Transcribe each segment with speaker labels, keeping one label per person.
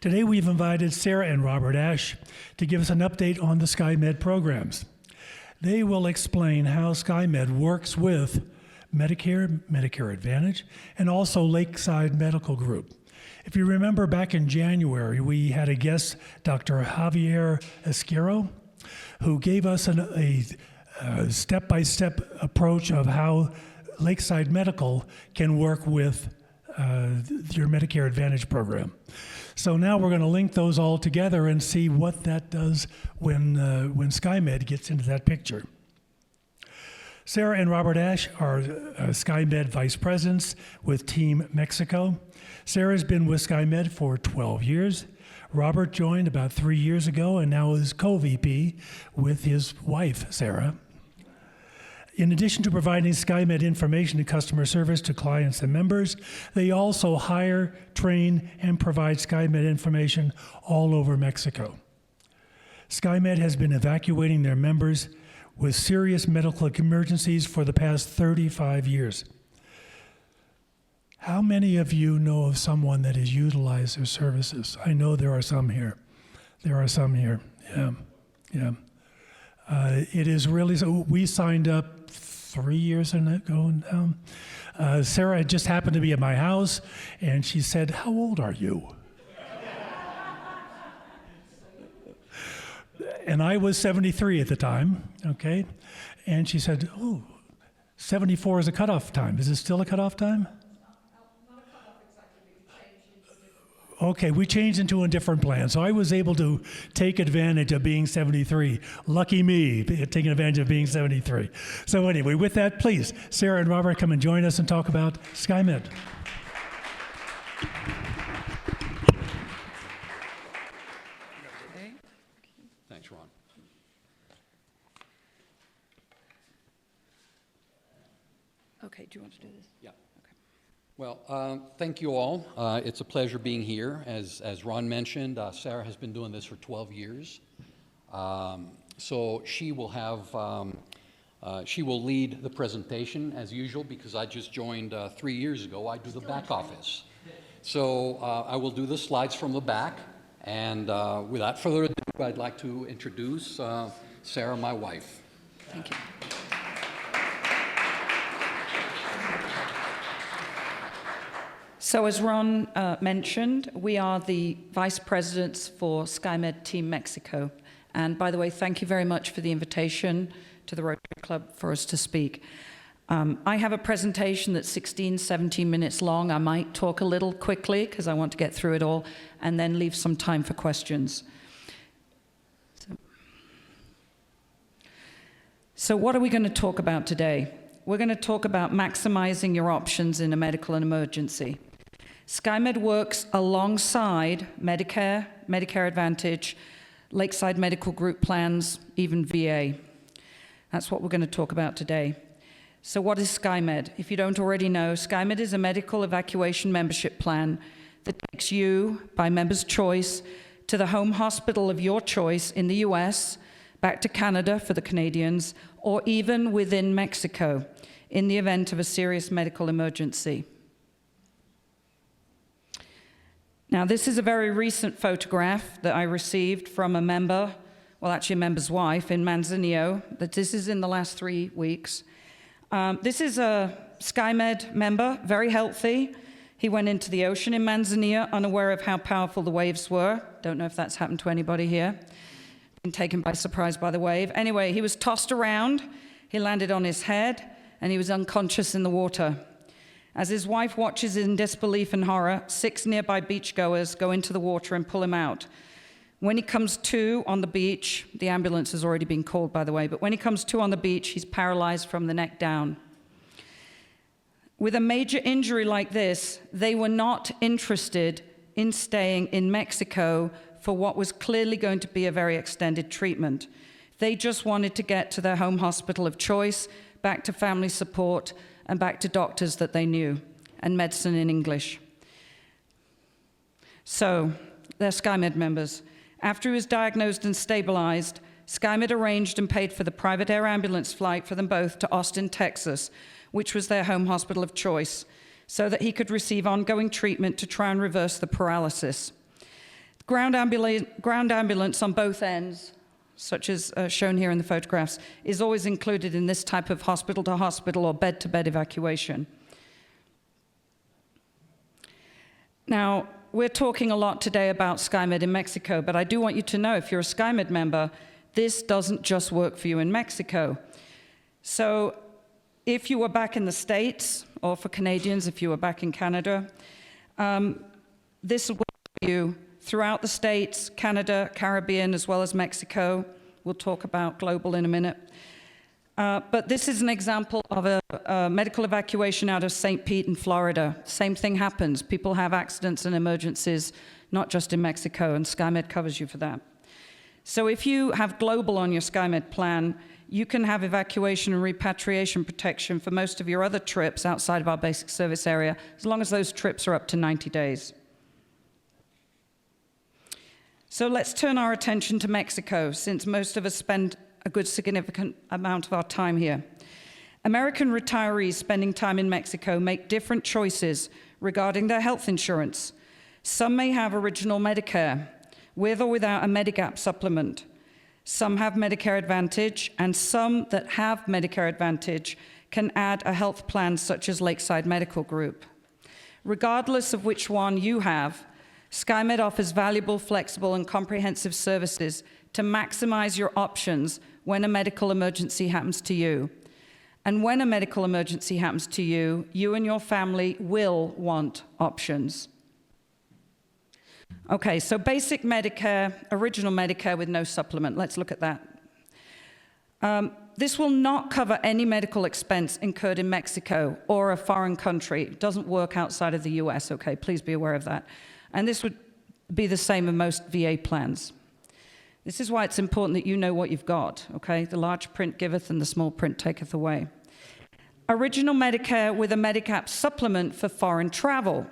Speaker 1: Today we've invited Sarah and Robert Ash to give us an update on the SkyMed programs. They will explain how SkyMed works with Medicare, Medicare Advantage, and also Lakeside Medical Group. If you remember back in January, we had a guest, Dr. Javier Esquero, who gave us a step-by-step approach of how Lakeside Medical can work with your Medicare Advantage program. So now we're going to link those all together and see what that does when SkyMed gets into that picture. Sarah and Robert Ash are SkyMed Vice Presidents with Team Mexico. Sarah's been with SkyMed for 12 years. Robert joined about 3 years ago and now is co-VP with his wife, Sarah. In addition to providing SkyMed information and customer service to clients and members, they also hire, train, and provide SkyMed information all over Mexico. SkyMed has been evacuating their members with serious medical emergencies for the past 35 years. How many of you know of someone that has utilized their services? I know there are some here. There are some here, yeah. It is really, so we signed up 3 years ago now. Sarah had just happened to be at my house, and she said, "How old are you?" And I was 73 at the time, okay? And she said, "Oh, 74 is a cutoff time. Is it still a cutoff time?" Okay, we changed into a different plan. So I was able to take advantage of being 73. Lucky me, taking advantage of being 73. So anyway, with that, please, Sarah and Robert, come and join us and talk about SkyMed.
Speaker 2: Okay.
Speaker 3: Thanks, Ron.
Speaker 2: Okay, do you want to do this?
Speaker 3: Yeah. Well, thank you all. It's a pleasure being here. As Ron mentioned, Sarah has been doing this for 12 years. So she will lead the presentation as usual because I just joined 3 years ago. I do the back office. So I will do the slides from the back. And without further ado, I'd like to introduce Sarah, my wife.
Speaker 2: Thank you. So as Ron mentioned, we are the vice presidents for SkyMed Team Mexico. And by the way, thank you very much for the invitation to the Rotary Club for us to speak. I have a presentation that's 16, 17 minutes long. I might talk a little quickly because I want to get through it all and then leave some time for questions. So what are we going to talk about today? We're going to talk about maximizing your options in a medical emergency. SkyMed works alongside Medicare, Medicare Advantage, Lakeside Medical Group plans, even VA. That's what we're going to talk about today. So what is SkyMed? If you don't already know, SkyMed is a medical evacuation membership plan that takes you, by member's choice, to the home hospital of your choice in the US, back to Canada for the Canadians, or even within Mexico in the event of a serious medical emergency. Now, this is a very recent photograph that I received from a member, well, actually a member's wife in Manzanillo, that this is in the last 3 weeks. This is a SkyMed member, very healthy. He went into the ocean in Manzanillo, unaware of how powerful the waves were. Don't know if that's happened to anybody here. Been taken by surprise by the wave. Anyway, he was tossed around, he landed on his head, and he was unconscious in the water. As his wife watches in disbelief and horror, 6 nearby beachgoers go into the water and pull him out. When he comes to on the beach, the ambulance has already been called, by the way, but when he comes to on the beach, he's paralyzed from the neck down. With a major injury like this, they were not interested in staying in Mexico for what was clearly going to be a very extended treatment. They just wanted to get to their home hospital of choice, back to family support, and back to doctors that they knew, and medicine in English. So, they're SkyMed members. After he was diagnosed and stabilized, SkyMed arranged and paid for the private air ambulance flight for them both to Austin, Texas, which was their home hospital of choice, so that he could receive ongoing treatment to try and reverse the paralysis. Ground ambulance on both ends, such as shown here in the photographs, is always included in this type of hospital-to-hospital or bed-to-bed evacuation. Now, we're talking a lot today about SkyMed in Mexico, but I do want you to know, if you're a SkyMed member, this doesn't just work for you in Mexico. So if you were back in the States, or for Canadians, if you were back in Canada, this will work for you throughout the States, Canada, Caribbean, as well as Mexico. We'll talk about global in a minute. But this is an example of a medical evacuation out of St. Pete in Florida. Same thing happens. People have accidents and emergencies, not just in Mexico, and SkyMed covers you for that. So if you have global on your SkyMed plan, you can have evacuation and repatriation protection for most of your other trips outside of our basic service area, as long as those trips are up to 90 days. So let's turn our attention to Mexico, since most of us spend a good significant amount of our time here. American retirees spending time in Mexico make different choices regarding their health insurance. Some may have original Medicare, with or without a Medigap supplement. Some have Medicare Advantage, and some that have Medicare Advantage can add a health plan such as Lakeside Medical Group. Regardless of which one you have, SkyMed offers valuable, flexible, and comprehensive services to maximize your options when a medical emergency happens to you. And when a medical emergency happens to you, you and your family will want options. Okay, so basic Medicare, original Medicare with no supplement. Let's look at that. This will not cover any medical expense incurred in Mexico or a foreign country. It doesn't work outside of the US, okay? Please be aware of that. And this would be the same in most VA plans. This is why it's important that you know what you've got, okay? The large print giveth and the small print taketh away. Original Medicare with a Medigap supplement for foreign travel.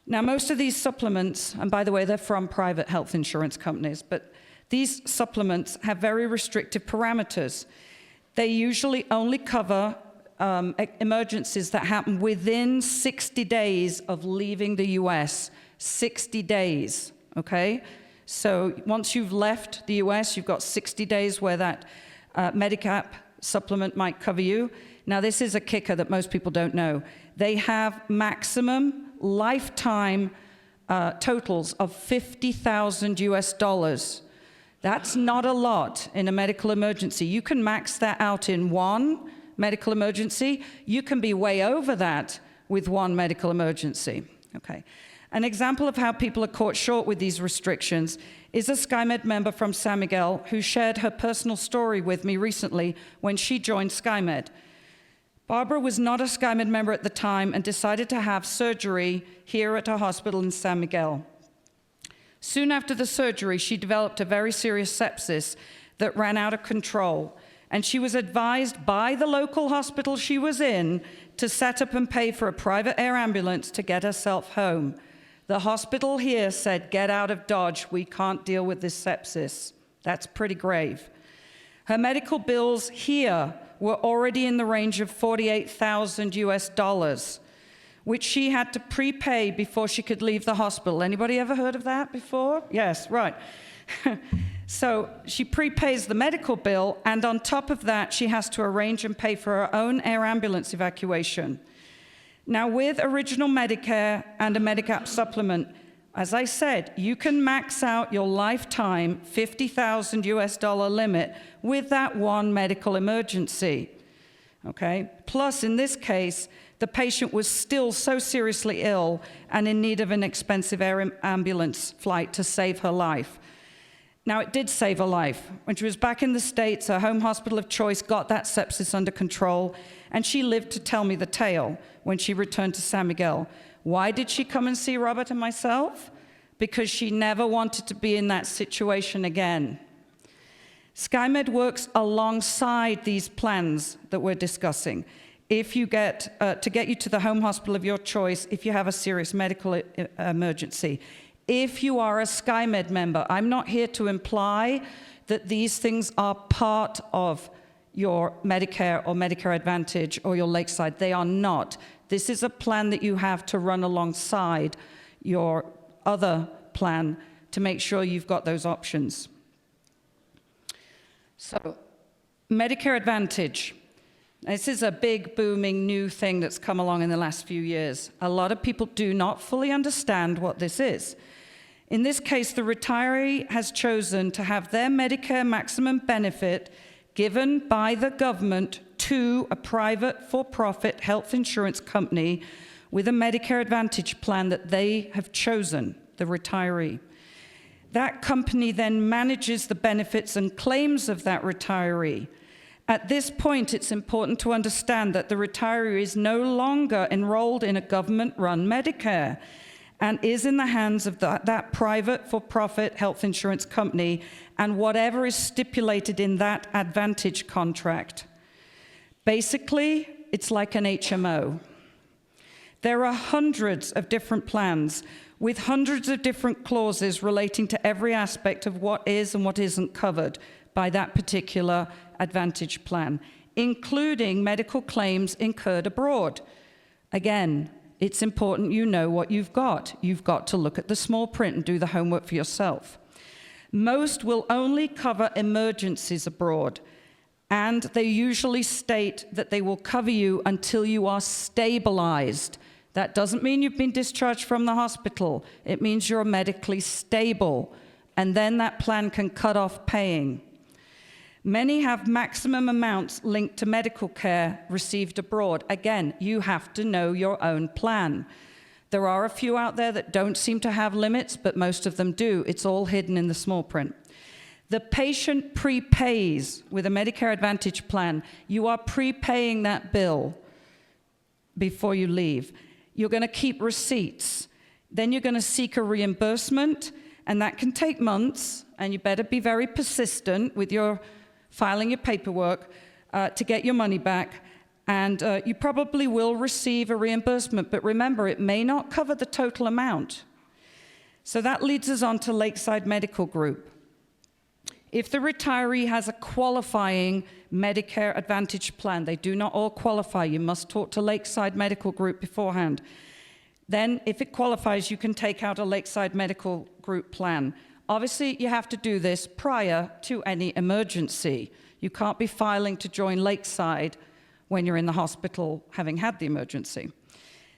Speaker 2: Now, most of these supplements, and by the way, they're from private health insurance companies, but these supplements have very restrictive parameters. They usually only cover emergencies that happen within 60 days of leaving the US. 60 days, okay? So once you've left the US, you've got 60 days where that Medigap supplement might cover you. Now, this is a kicker that most people don't know. They have maximum lifetime totals of $50,000 US. That's not a lot in a medical emergency. You can max that out in one medical emergency. You can be way over that with one medical emergency. Okay. An example of how people are caught short with these restrictions is a SkyMed member from San Miguel who shared her personal story with me recently when she joined SkyMed. Barbara was not a SkyMed member at the time and decided to have surgery here at a hospital in San Miguel. Soon after the surgery, she developed a very serious sepsis that ran out of control, and she was advised by the local hospital she was in to set up and pay for a private air ambulance to get herself home. The hospital here said, "Get out of Dodge, we can't deal with this sepsis." That's pretty grave. Her medical bills here were already in the range of $48,000 US, which she had to prepay before she could leave the hospital. Anybody ever heard of that before? Yes, right. So she prepays the medical bill, and on top of that, she has to arrange and pay for her own air ambulance evacuation. Now, with original Medicare and a Medigap supplement, as I said, you can max out your lifetime $50,000 US limit with that one medical emergency, okay? Plus, in this case, the patient was still so seriously ill and in need of an expensive air ambulance flight to save her life. Now, it did save her life. When she was back in the States, her home hospital of choice got that sepsis under control, and she lived to tell me the tale when she returned to San Miguel. Why did she come and see Robert and myself? Because she never wanted to be in that situation again. SkyMed works alongside these plans that we're discussing. If you get, to get you to the home hospital of your choice, if you have a serious medical emergency. If you are a SkyMed member, I'm not here to imply that these things are part of your Medicare or Medicare Advantage or your Lakeside. They are not. This is a plan that you have to run alongside your other plan to make sure you've got those options. So, Medicare Advantage. This is a big, booming, new thing that's come along in the last few years. A lot of people do not fully understand what this is. In this case, the retiree has chosen to have their Medicare maximum benefit given by the government to a private for-profit health insurance company with a Medicare Advantage plan that they have chosen, the retiree. That company then manages the benefits and claims of that retiree. At this point, it's important to understand that the retiree is no longer enrolled in a government-run Medicare and is in the hands of that private for-profit health insurance company and whatever is stipulated in that Advantage contract. Basically, it's like an HMO. There are hundreds of different plans with hundreds of different clauses relating to every aspect of what is and what isn't covered by that particular Advantage plan, including medical claims incurred abroad. Again, it's important you know what you've got. You've got to look at the small print and do the homework for yourself. Most will only cover emergencies abroad, and they usually state that they will cover you until you are stabilized. That doesn't mean you've been discharged from the hospital. It means you're medically stable, and then that plan can cut off paying. Many have maximum amounts linked to medical care received abroad. Again, you have to know your own plan. There are a few out there that don't seem to have limits, but most of them do. It's all hidden in the small print. The patient prepays with a Medicare Advantage plan. You are prepaying that bill before you leave. You're going to keep receipts. Then you're going to seek a reimbursement, and that can take months, and you better be very persistent with your filing your paperwork to get your money back, and you probably will receive a reimbursement, but remember, it may not cover the total amount. So that leads us on to Lakeside Medical Group. If the retiree has a qualifying Medicare Advantage plan, they do not all qualify. You must talk to Lakeside Medical Group beforehand. Then, if it qualifies, you can take out a Lakeside Medical Group plan. Obviously, you have to do this prior to any emergency. You can't be filing to join Lakeside when you're in the hospital having had the emergency.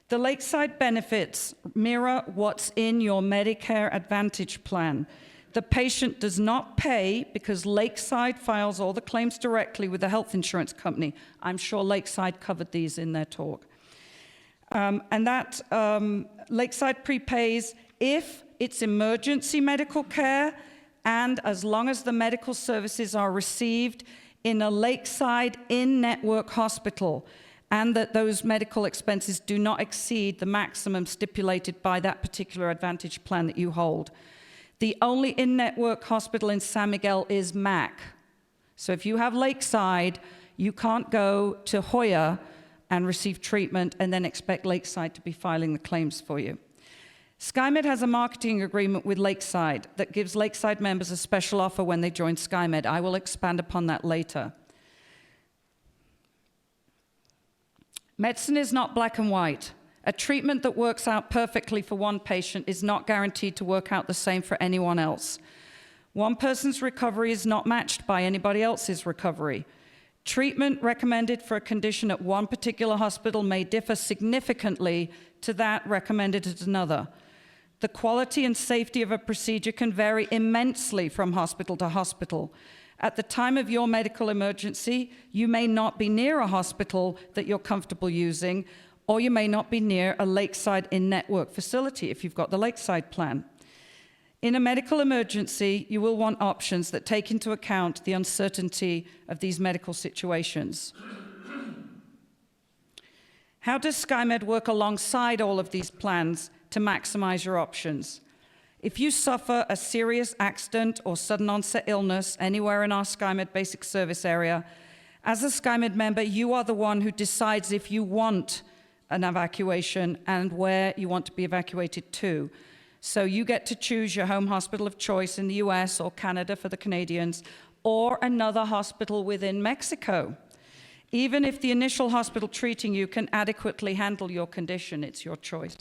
Speaker 2: The Lakeside benefits mirror what's in your Medicare Advantage plan. The patient does not pay because Lakeside files all the claims directly with the health insurance company. I'm sure Lakeside covered these in their talk. Lakeside prepays if it's emergency medical care, and as long as the medical services are received in a Lakeside in-network hospital, and that those medical expenses do not exceed the maximum stipulated by that particular Advantage plan that you hold. The only in-network hospital in San Miguel is MAC. So if you have Lakeside, you can't go to Hoya and receive treatment and then expect Lakeside to be filing the claims for you. SkyMed has a marketing agreement with Lakeside that gives Lakeside members a special offer when they join SkyMed. I will expand upon that later. Medicine is not black and white. A treatment that works out perfectly for one patient is not guaranteed to work out the same for anyone else. One person's recovery is not matched by anybody else's recovery. Treatment recommended for a condition at one particular hospital may differ significantly to that recommended at another. The quality and safety of a procedure can vary immensely from hospital to hospital. At the time of your medical emergency, you may not be near a hospital that you're comfortable using, or you may not be near a Lakeside in-network facility if you've got the Lakeside plan. In a medical emergency, you will want options that take into account the uncertainty of these medical situations. How does SkyMed work alongside all of these plans to maximize your options? If you suffer a serious accident or sudden onset illness anywhere in our SkyMed basic service area, as a SkyMed member, you are the one who decides if you want an evacuation and where you want to be evacuated to. So you get to choose your home hospital of choice in the US or Canada for the Canadians, or another hospital within Mexico. Even if the initial hospital treating you can adequately handle your condition, it's your choice.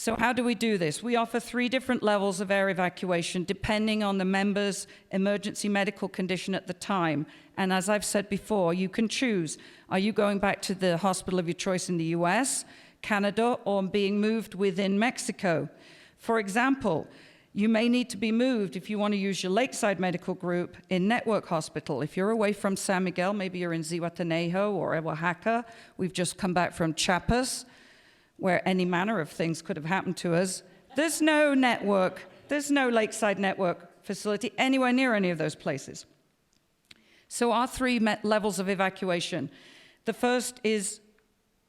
Speaker 2: So how do we do this? We offer 3 different levels of air evacuation depending on the member's emergency medical condition at the time. And as I've said before, you can choose. Are you going back to the hospital of your choice in the US, Canada, or being moved within Mexico? For example, you may need to be moved if you want to use your Lakeside Medical Group in Network Hospital. If you're away from San Miguel, maybe you're in Zihuatanejo or Oaxaca. We've just come back from Chiapas, where any manner of things could have happened to us. There's no network, there's no Lakeside Network facility anywhere near any of those places. So our 3 levels of evacuation. The first is,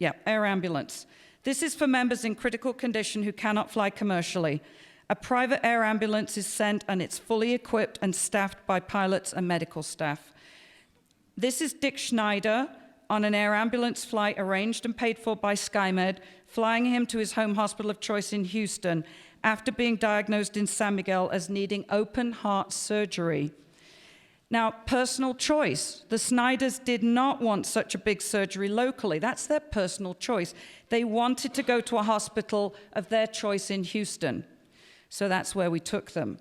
Speaker 2: air ambulance. This is for members in critical condition who cannot fly commercially. A private air ambulance is sent and it's fully equipped and staffed by pilots and medical staff. This is Dick Schneider on an air ambulance flight arranged and paid for by SkyMed, flying him to his home hospital of choice in Houston after being diagnosed in San Miguel as needing open heart surgery. Now, personal choice. The Snyders did not want such a big surgery locally. That's their personal choice. They wanted to go to a hospital of their choice in Houston. So that's where we took them.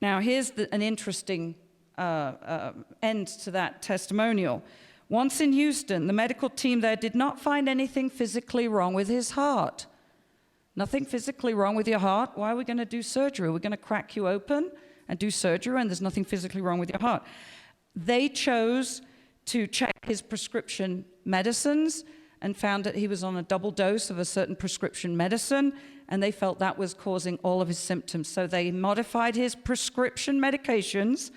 Speaker 2: Now, here's an interesting end to that testimonial. Once in Houston, the medical team there did not find anything physically wrong with his heart. Nothing physically wrong with your heart. Why are we going to do surgery? We're going to crack you open and do surgery, and there's nothing physically wrong with your heart. They chose to check his prescription medicines and found that he was on a double dose of a certain prescription medicine, and they felt that was causing all of his symptoms. So they modified his prescription medications,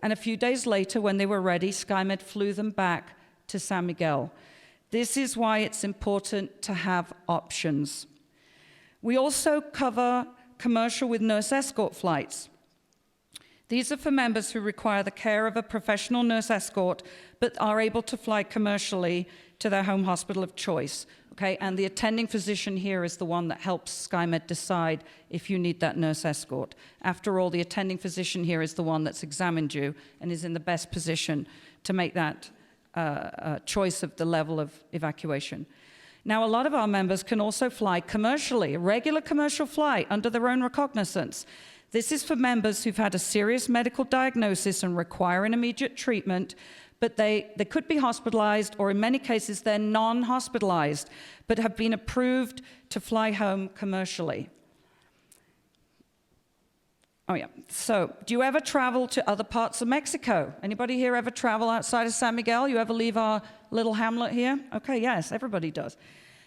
Speaker 2: and a few days later, when they were ready, SkyMed flew them back to San Miguel. This is why it's important to have options. We also cover commercial with nurse escort flights. These are for members who require the care of a professional nurse escort, but are able to fly commercially to their home hospital of choice. Okay, and the attending physician here is the one that helps SkyMed decide if you need that nurse escort. After all, the attending physician here is the one that's examined you and is in the best position to make that choice of the level of evacuation. Now, a lot of our members can also fly commercially, a regular commercial flight under their own recognizance. This is for members who've had a serious medical diagnosis and require an immediate treatment, but they could be hospitalized, or in many cases, they're non-hospitalized, but have been approved to fly home commercially. Oh, yeah. So, do you ever travel to other parts of Mexico? Anybody here ever travel outside of San Miguel? You ever leave our little hamlet here? Okay, yes, everybody does.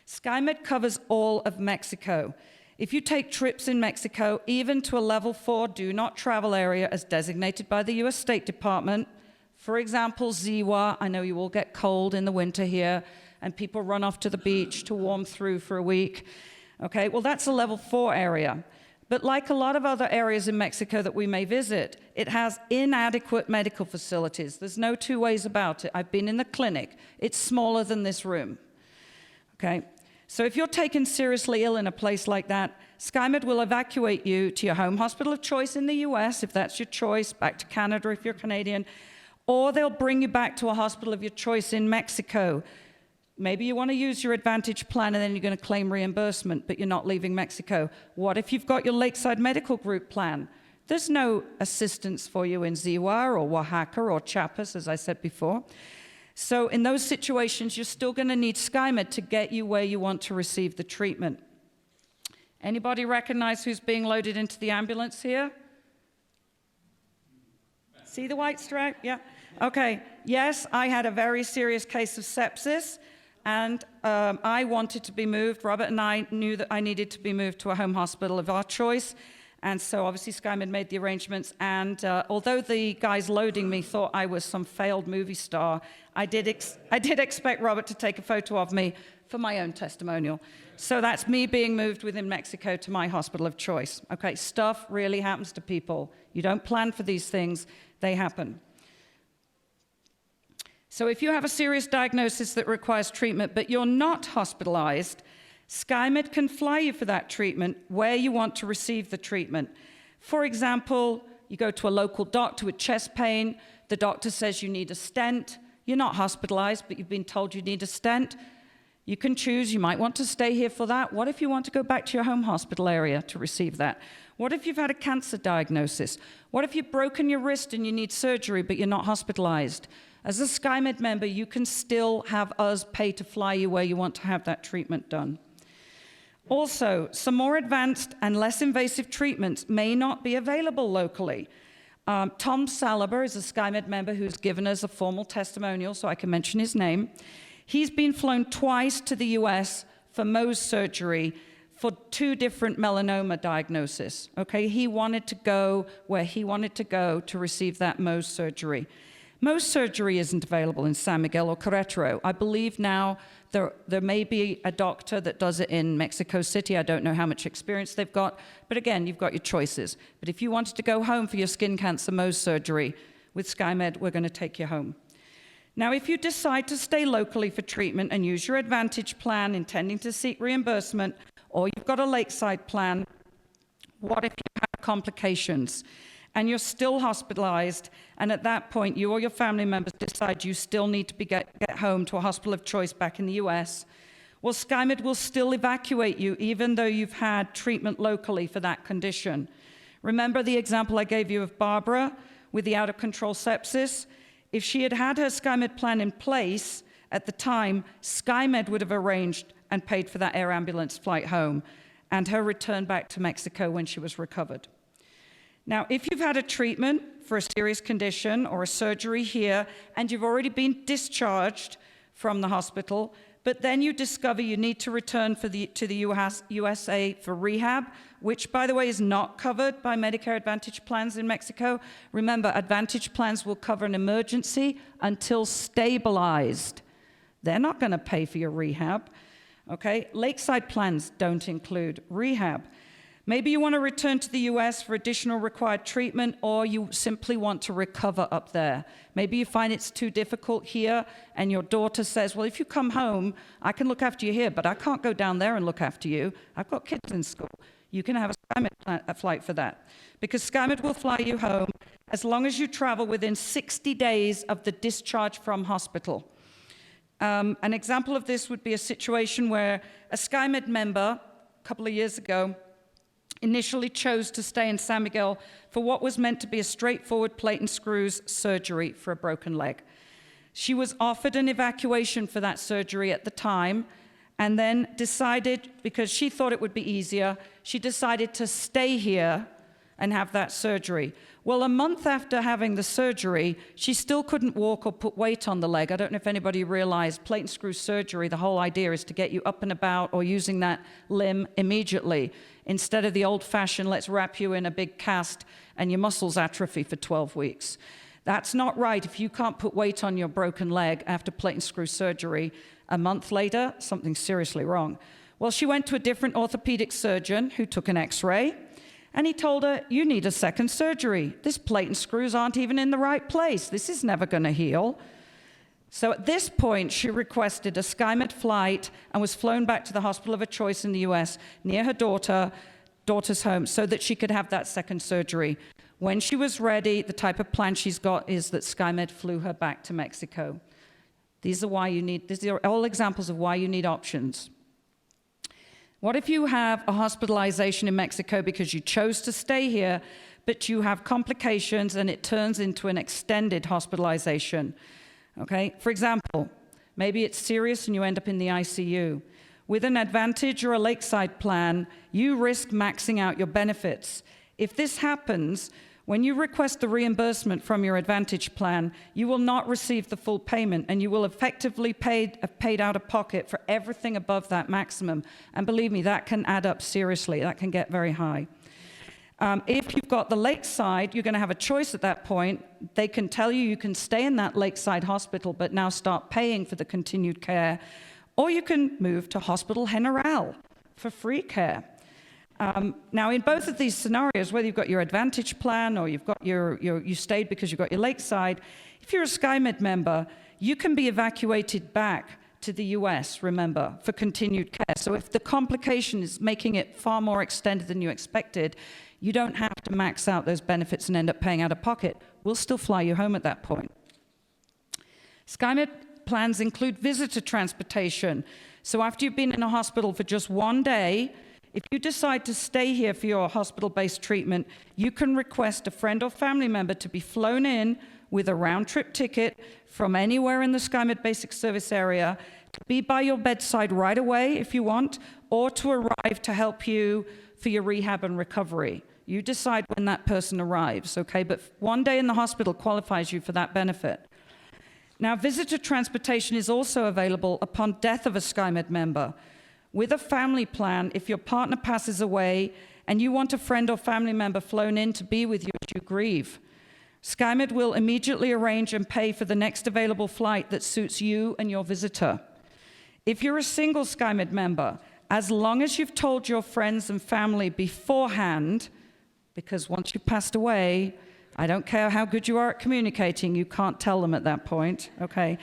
Speaker 2: SkyMed covers all of Mexico. If you take trips in Mexico, even to a level 4 do not travel area as designated by the US State Department, for example, Ziwa, I know you all get cold in the winter here, and people run off to the beach to warm through for a week. Okay, well, that's a level 4 area. But like a lot of other areas in Mexico that we may visit, it has inadequate medical facilities. There's no 2 ways about it. I've been in the clinic. It's smaller than this room. Okay, so if you're taken seriously ill in a place like that, SkyMed will evacuate you to your home hospital of choice in the US, if that's your choice, back to Canada if you're Canadian, or they'll bring you back to a hospital of your choice in Mexico. Maybe you want to use your Advantage plan and then you're going to claim reimbursement, but you're not leaving Mexico. What if you've got your Lakeside Medical Group plan? There's no assistance for you in Ziwa or Oaxaca or Chiapas, as I said before. So in those situations, you're still going to need SkyMed to get you where you want to receive the treatment. Anybody recognize who's being loaded into the ambulance here? See the white stripe? Yeah. Okay. Yes, I had a very serious case of sepsis. And I wanted to be moved. Robert and I knew that I needed to be moved to a home hospital of our choice. And so obviously SkyMed made the arrangements. And although the guys loading me thought I was some failed movie star, I did expect Robert to take a photo of me for my own testimonial. So that's me being moved within Mexico to my hospital of choice. Okay, stuff really happens to people. You don't plan for these things, they happen. So if you have a serious diagnosis that requires treatment, but you're not hospitalized, SkyMed can fly you for that treatment where you want to receive the treatment. For example, you go to a local doctor with chest pain, the doctor says you need a stent, you're not hospitalized, but you've been told you need a stent. You can choose, you might want to stay here for that. What if you want to go back to your home hospital area to receive that? What if you've had a cancer diagnosis? What if you've broken your wrist and you need surgery but you're not hospitalized? As a SkyMed member, you can still have us pay to fly you where you want to have that treatment done. Also, some more advanced and less invasive treatments may not be available locally. Tom Salaber is a SkyMed member who's given us a formal testimonial, so I can mention his name. He's been flown twice to the US for Mohs surgery for 2 different melanoma diagnoses. Okay, he wanted to go where he wanted to go to receive that Mohs surgery. Mohs surgery isn't available in San Miguel or Querétaro. I believe now there may be a doctor that does it in Mexico City. I don't know how much experience they've got, but again, you've got your choices. But if you wanted to go home for your skin cancer Mohs surgery, with SkyMed, we're going to take you home. Now, if you decide to stay locally for treatment and use your Advantage plan, intending to seek reimbursement, or you've got a Lakeside plan, what if you have complications and you're still hospitalized, and at that point, you or your family members decide you still need to get home to a hospital of choice back in the US? Well, SkyMed will still evacuate you even though you've had treatment locally for that condition. Remember the example I gave you of Barbara with the out-of-control sepsis? If she had had her SkyMed plan in place at the time, SkyMed would have arranged and paid for that air ambulance flight home and her return back to Mexico when she was recovered. Now, if you've had a treatment for a serious condition or a surgery here and you've already been discharged from the hospital, but then you discover you need to return to the USA for rehab, which, by the way, is not covered by Medicare Advantage plans in Mexico. Remember, Advantage plans will cover an emergency until stabilized. They're not going to pay for your rehab. Okay? Lakeside plans don't include rehab. Maybe you want to return to the US for additional required treatment, or you simply want to recover up there. Maybe you find it's too difficult here, and your daughter says, well, if you come home, I can look after you here, but I can't go down there and look after you. I've got kids in school. You can have a SkyMed flight for that, because SkyMed will fly you home as long as you travel within 60 days of the discharge from hospital. An example of this would be a situation where a SkyMed member, a couple of years ago, initially chose to stay in San Miguel for what was meant to be a straightforward plate and screws surgery for a broken leg. She was offered an evacuation for that surgery at the time, and then decided, because she thought it would be easier, she decided to stay here and have that surgery. Well, a month after having the surgery, she still couldn't walk or put weight on the leg. I don't know if anybody realized plate and screw surgery, the whole idea is to get you up and about or using that limb immediately, instead of the old-fashioned, let's wrap you in a big cast and your muscles atrophy for 12 weeks. That's not right. If you can't put weight on your broken leg after plate and screw surgery, a month later, something's seriously wrong. Well, she went to a different orthopedic surgeon who took an x-ray, and he told her, you need a second surgery. This plate and screws aren't even in the right place. This is never going to heal. So at this point, she requested a SkyMed flight and was flown back to the hospital of her choice in the US near her daughter's home, so that she could have that second surgery. When she was ready, the type of plan she's got is that SkyMed flew her back to Mexico. These are all examples of why you need options. What if you have a hospitalization in Mexico because you chose to stay here, but you have complications and it turns into an extended hospitalization? Okay, for example, maybe it's serious and you end up in the ICU. With an Advantage or a Lakeside plan, you risk maxing out your benefits. If this happens, when you request the reimbursement from your Advantage plan, you will not receive the full payment, and you will effectively have paid out of pocket for everything above that maximum. And believe me, that can add up seriously. That can get very high. If you've got the Lakeside, you're going to have a choice at that point. They can tell you can stay in that Lakeside hospital, but now start paying for the continued care. Or you can move to Hospital General for free care. Now, in both of these scenarios, whether you've got your Advantage plan or you've got you stayed because you've got your Lakeside, if you're a SkyMed member, you can be evacuated back to the US, remember, for continued care. So if the complication is making it far more extended than you expected, you don't have to max out those benefits and end up paying out of pocket. We'll still fly you home at that point. SkyMed plans include visitor transportation. So after you've been in a hospital for just 1 day, if you decide to stay here for your hospital-based treatment, you can request a friend or family member to be flown in with a round-trip ticket from anywhere in the SkyMed Basic Service area, to be by your bedside right away if you want, or to arrive to help you for your rehab and recovery. You decide when that person arrives, okay? But 1 day in the hospital qualifies you for that benefit. Now, visitor transportation is also available upon death of a SkyMed member. With a family plan, if your partner passes away and you want a friend or family member flown in to be with you as you grieve, SkyMed will immediately arrange and pay for the next available flight that suits you and your visitor. If you're a single SkyMed member, as long as you've told your friends and family beforehand, because once you've passed away, I don't care how good you are at communicating, you can't tell them at that point, okay?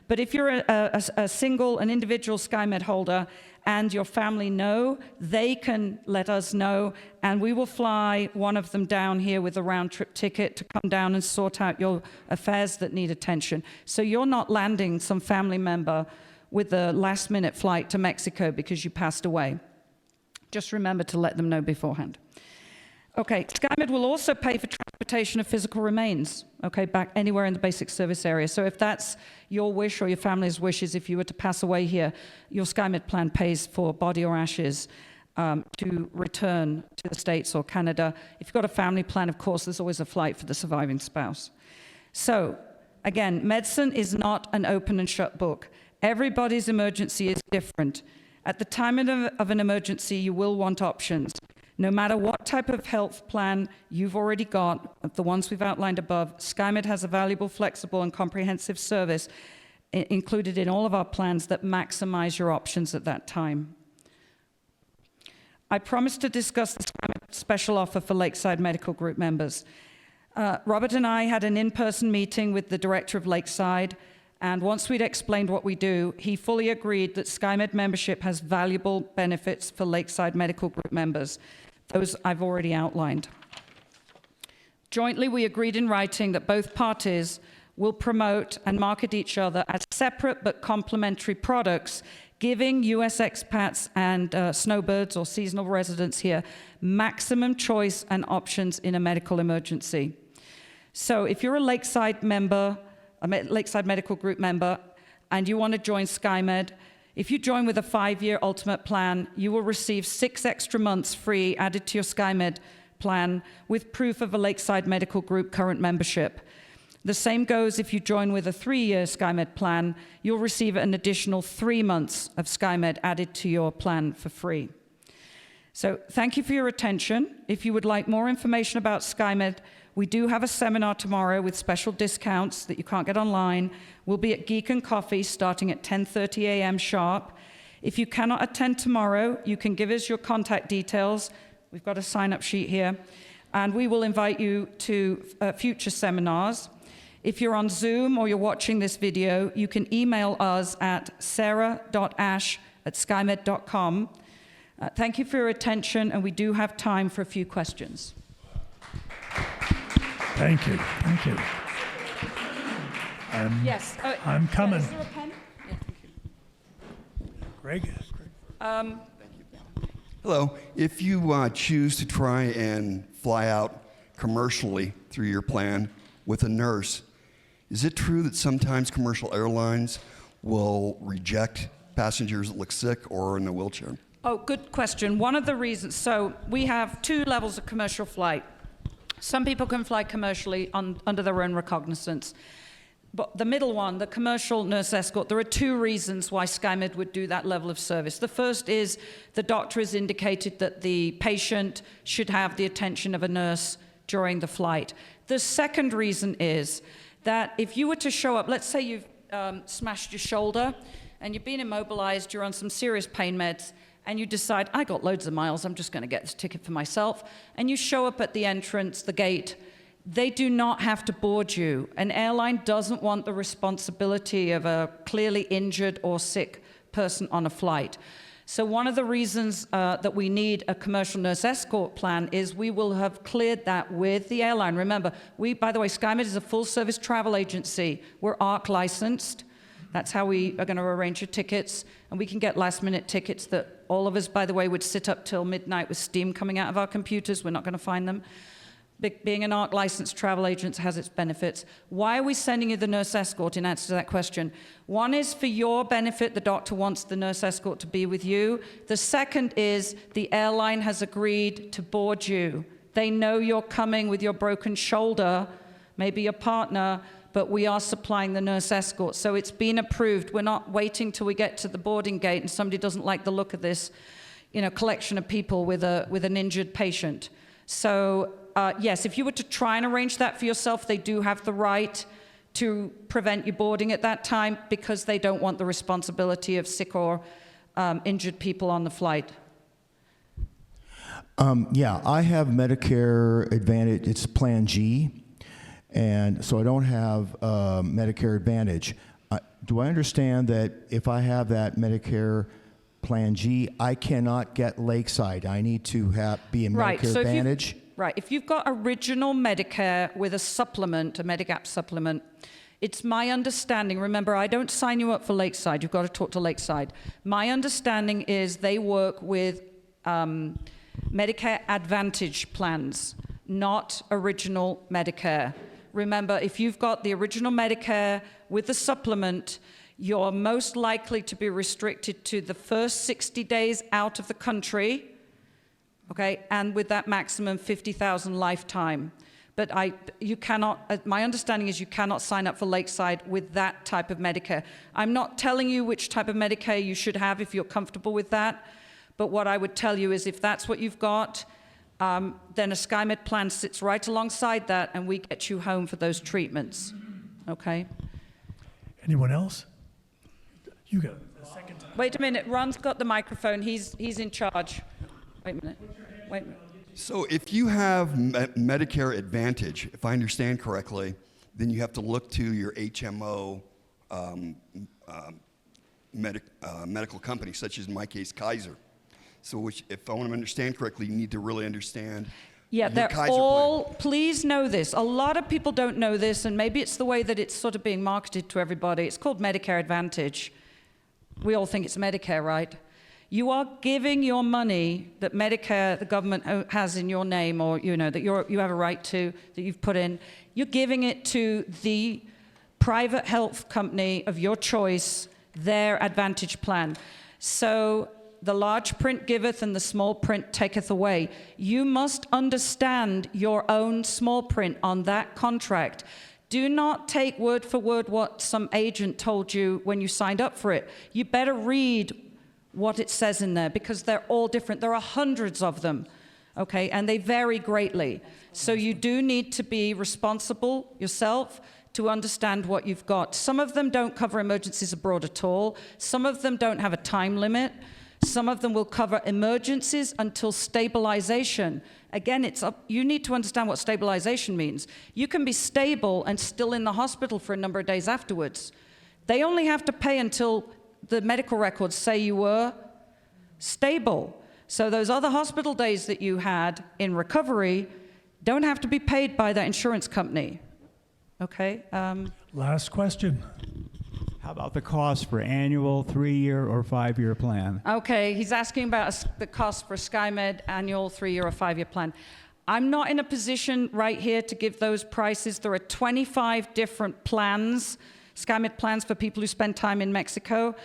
Speaker 2: But if you're a single, an individual SkyMed holder, and your family know, they can let us know, and we will fly one of them down here with a round-trip ticket to come down and sort out your affairs that need attention. So you're not landing some family member with a last-minute flight to Mexico because you passed away. Just remember to let them know beforehand. Okay, SkyMed will also pay for transportation of physical remains, okay, back anywhere in the basic service area. So if that's your wish or your family's wishes, if you were to pass away here, your SkyMed plan pays for body or ashes to return to the States or Canada. If you've got a family plan, of course, there's always a flight for the surviving spouse. So, again, medicine is not an open and shut book. Everybody's emergency is different. At the time of an emergency, you will want options. No matter what type of health plan you've already got, the ones we've outlined above, SkyMed has a valuable, flexible, and comprehensive service included in all of our plans that maximize your options at that time. I promised to discuss the SkyMed special offer for Lakeside Medical Group members. Robert and I had an in-person meeting with the director of Lakeside, and once we'd explained what we do, he fully agreed that SkyMed membership has valuable benefits for Lakeside Medical Group members. Those I've already outlined. Jointly, we agreed in writing that both parties will promote and market each other as separate but complementary products, giving U.S. expats and snowbirds or seasonal residents here maximum choice and options in a medical emergency. So if you're a Lakeside member, a Lakeside Medical Group member, and you want to join SkyMed, if you join with a 5-year ultimate plan, you will receive 6 extra months free added to your SkyMed plan with proof of a Lakeside Medical Group current membership. The same goes if you join with a 3-year SkyMed plan, you'll receive an additional 3 months of SkyMed added to your plan for free. So thank you for your attention. If you would like more information about SkyMed, we do have a seminar tomorrow with special discounts that you can't get online. We'll be at Geek and Coffee starting at 10:30 a.m. sharp. If you cannot attend tomorrow, you can give us your contact details. We've got a sign-up sheet here. And we will invite you to future seminars. If you're on Zoom or you're watching this video, you can email us at sarah.ash@skymed.com. Thank you for your attention, and we do have time for a few questions.
Speaker 1: Thank you. Thank you.
Speaker 2: Yes.
Speaker 1: I'm coming.
Speaker 2: Is there a pen? Yeah, thank you.
Speaker 1: Greg?
Speaker 4: Hello. If you choose to try and fly out commercially through your plan with a nurse, is it true that sometimes commercial airlines will reject passengers that look sick or in a wheelchair?
Speaker 2: Oh, good question. One of the reasons, so we have 2 levels of commercial flight. Some people can fly commercially under their own recognizance. But the middle one, the commercial nurse escort, there are 2 reasons why SkyMed would do that level of service. The first is the doctor has indicated that the patient should have the attention of a nurse during the flight. The second reason is that if you were to show up, let's say you've smashed your shoulder and you've been immobilized, you're on some serious pain meds, and you decide, I got loads of miles, I'm just going to get this ticket for myself, and you show up at the entrance, the gate, they do not have to board you. An airline doesn't want the responsibility of a clearly injured or sick person on a flight. So one of the reasons that we need a commercial nurse escort plan is we will have cleared that with the airline. Remember, by the way, SkyMed is a full-service travel agency. We're ARC licensed. That's how we are going to arrange your tickets. And we can get last-minute tickets that all of us, by the way, would sit up till midnight with steam coming out of our computers. We're not going to find them. Being an ARC licensed travel agent has its benefits. Why are we sending you the nurse escort in answer to that question? One is for your benefit. The doctor wants the nurse escort to be with you. The second is the airline has agreed to board you. They know you're coming with your broken shoulder, maybe your partner, but we are supplying the nurse escort. So it's been approved. We're not waiting till we get to the boarding gate and somebody doesn't like the look of this, collection of people with an injured patient. So yes, if you were to try and arrange that for yourself, they do have the right to prevent you boarding at that time because they don't want the responsibility of sick or injured people on the flight.
Speaker 5: Yeah, I have Medicare Advantage. It's Plan G, and so I don't have Medicare Advantage. Do I understand that if I have that Medicare Plan G, I cannot get Lakeside? I need to be in Medicare Advantage?
Speaker 2: Right. If you've got original Medicare with a supplement, a Medigap supplement, it's my understanding, remember, I don't sign you up for Lakeside. You've got to talk to Lakeside. My understanding is they work with Medicare Advantage plans, not original Medicare. Remember, if you've got the original Medicare with the supplement, you're most likely to be restricted to the first 60 days out of the country, okay, and with that maximum 50,000 lifetime. But you cannot, my understanding is you cannot sign up for Lakeside with that type of Medicare. I'm not telling you which type of Medicare you should have if you're comfortable with that, but what I would tell you is if that's what you've got, then a SkyMed plan sits right alongside that and we get you home for those treatments, okay?
Speaker 1: Anyone else? You go. The second time.
Speaker 2: Wait a minute, Ron's got the microphone, he's in charge. Wait a minute.
Speaker 4: So if you have Medicare Advantage, if I understand correctly, then you have to look to your HMO medical company, such as in my case, Kaiser. So if I want to understand correctly, you need to really understand
Speaker 2: Yeah,
Speaker 4: your
Speaker 2: they're
Speaker 4: Kaiser
Speaker 2: all,
Speaker 4: plan.
Speaker 2: please know this. A lot of people don't know this, and maybe it's the way that it's sort of being marketed to everybody. It's called Medicare Advantage. We all think it's Medicare, right? You are giving your money that Medicare, the government has in your name, or that you have a right to, that you've put in. You're giving it to the private health company of your choice, their Advantage plan. So the large print giveth and the small print taketh away. You must understand your own small print on that contract. Do not take word for word what some agent told you when you signed up for it. You better read what it says in there because they're all different. There are hundreds of them, okay, and they vary greatly. So you do need to be responsible yourself to understand what you've got. Some of them don't cover emergencies abroad at all. Some of them don't have a time limit. Some of them will cover emergencies until stabilization. Again, it's up, you need to understand what stabilization means. You can be stable and still in the hospital for a number of days afterwards. They only have to pay until the medical records say you were stable. So those other hospital days that you had in recovery don't have to be paid by that insurance company. Okay?
Speaker 1: Last question.
Speaker 6: How about the cost for annual, 3-year, or 5-year plan?
Speaker 2: Okay, he's asking about the cost for SkyMed annual 3-year or 5-year plan. I'm not in a position right here to give those prices. There are 25 different plans, SkyMed plans for people who spend time in Mexico.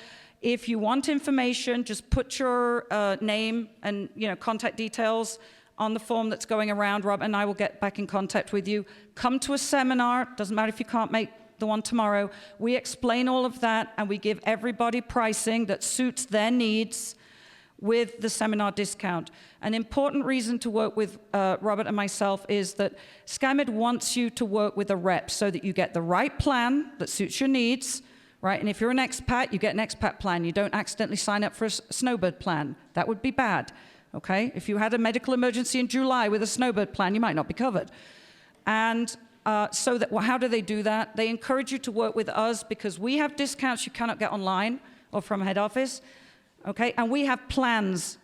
Speaker 2: If you want information, just put your name and contact details on the form that's going around. Rob and I will get back in contact with you. Come to a seminar. Doesn't matter if you can't make the one tomorrow. We explain all of that and we give everybody pricing that suits their needs with the seminar discount. An important reason to work with Robert and myself is that SkyMed wants you to work with a rep so that you get the right plan that suits your needs, right? And if you're an expat, you get an expat plan. You don't accidentally sign up for a snowbird plan. That would be bad, okay? If you had a medical emergency in July with a snowbird plan, you might not be covered. And so that, how do they do that? They encourage you to work with us because we have discounts you cannot get online or from head office, okay? And we have plans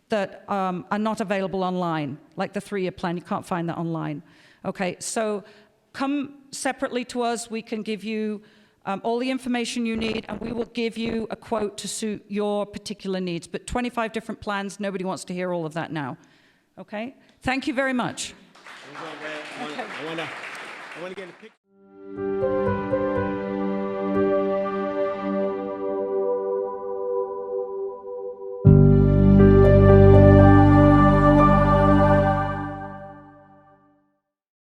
Speaker 2: that are not available online, like the 3-year plan. You can't find that online, okay? So come separately to us. We can give you all the information you need, and we will give you a quote to suit your particular needs. But 25 different plans, nobody wants to hear all of that now. Okay? Thank you very much.
Speaker 7: I want to get a picture.